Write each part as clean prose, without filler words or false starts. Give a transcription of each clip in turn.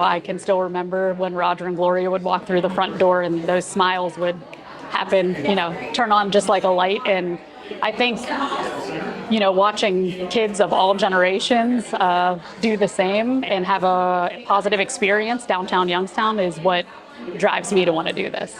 I can still remember when Roger and Gloria would walk through the front door and those smiles would happen, turn on just like a light. And I think, watching kids of all generations do the same and have a positive experience downtown Youngstown is what drives me to want to do this.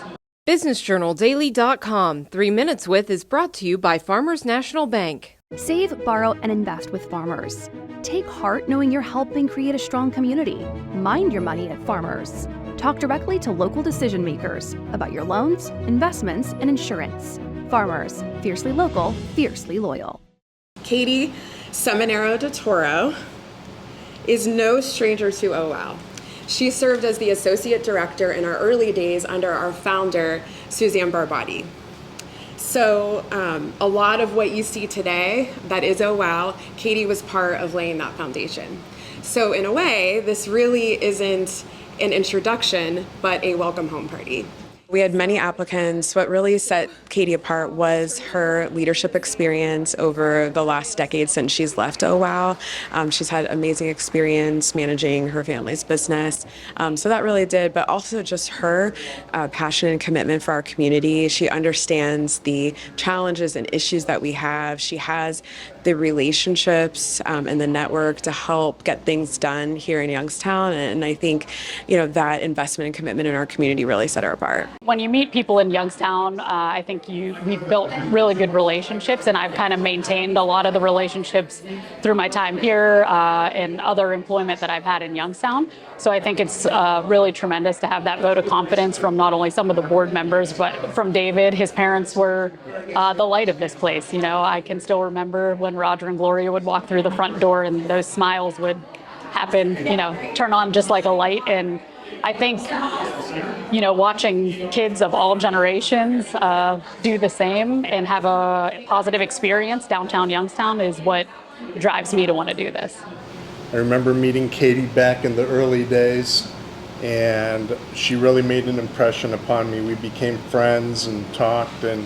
BusinessJournalDaily.com. 3 Minutes With is brought to you by Farmers National Bank. Save, borrow, and invest with Farmers. Take heart knowing you're helping create a strong community. Mind your money at Farmers. Talk directly to local decision makers about your loans, investments, and insurance. Farmers, fiercely local, fiercely loyal. Katie Seminara-DeToro is no stranger to OWOW. She served as the associate director in our early days under our founder, Suzanne Barbati. So a lot of what you see today that is OWOW, Katie was part of laying that foundation. So in a way, this really isn't an introduction, but a welcome home party. We had many applicants. What really set Katie apart was her leadership experience over the last decade since she's left OWOW. She's had amazing experience managing her family's business. So that really did, but also just her passion and commitment for our community. She understands the challenges and issues that we have. She has the relationships and the network to help get things done here in Youngstown. And I think, that investment and commitment in our community really set her apart. When you meet people in Youngstown, I think we've built really good relationships, and I've kind of maintained a lot of the relationships through my time here and other employment that I've had in Youngstown. So I think it's really tremendous to have that vote of confidence from not only some of the board members, but from David. His parents were the light of this place. I can still remember when Roger and Gloria would walk through the front door and those smiles would happen, turn on just like a light. And I think, watching kids of all generations do the same and have a positive experience downtown Youngstown is what drives me to want to do this. I remember meeting Katie back in the early days, and she really made an impression upon me. We became friends and talked, and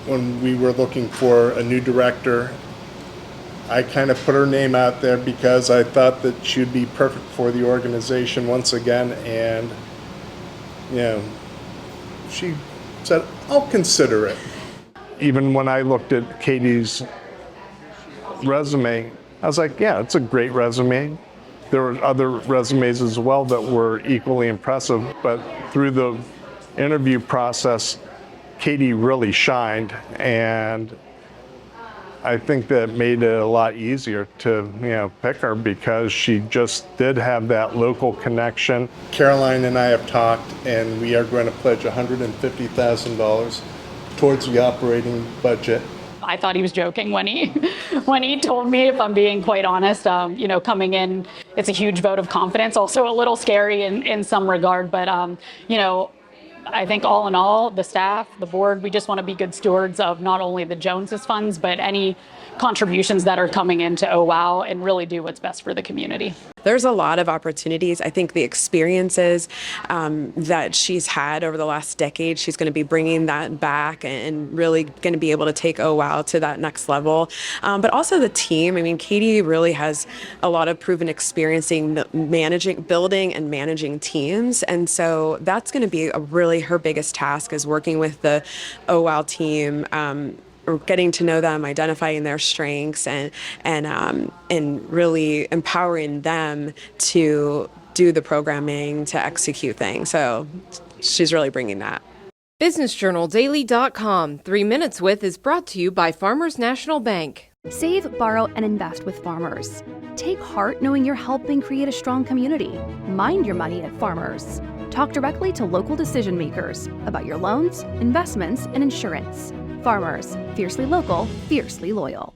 when we were looking for a new director, I kind of put her name out there because I thought that she'd be perfect for the organization once again, and she said, I'll consider it. Even when I looked at Katie's resume, I was like, yeah, it's a great resume. There were other resumes as well that were equally impressive, but through the interview process, Katie really shined, and I think that made it a lot easier to pick her because she just did have that local connection. Caroline and I have talked, and we are going to pledge $150,000 towards the operating budget. I thought he was joking when he told me, if I'm being quite honest. Coming in, it's a huge vote of confidence, also a little scary in some regard, but I think all in all, the staff, the board, we just want to be good stewards of not only the Joneses funds, but any contributions that are coming into OWOW and really do what's best for the community. There's a lot of opportunities. I think the experiences that she's had over the last decade, she's going to be bringing that back and really going to be able to take OWOW to that next level. But also the team. I mean, Katie really has a lot of proven experience building and managing teams. And so that's going to be her biggest task is working with the OWOW team, or getting to know them, identifying their strengths, and really empowering them to do the programming, to execute things. So she's really bringing that. BusinessJournalDaily.com. 3 Minutes With is brought to you by Farmers National Bank. Save, borrow, and invest with Farmers. Take heart knowing you're helping create a strong community. Mind your money at Farmers. Talk directly to local decision makers about your loans, investments, and insurance. Farmers, fiercely local, fiercely loyal.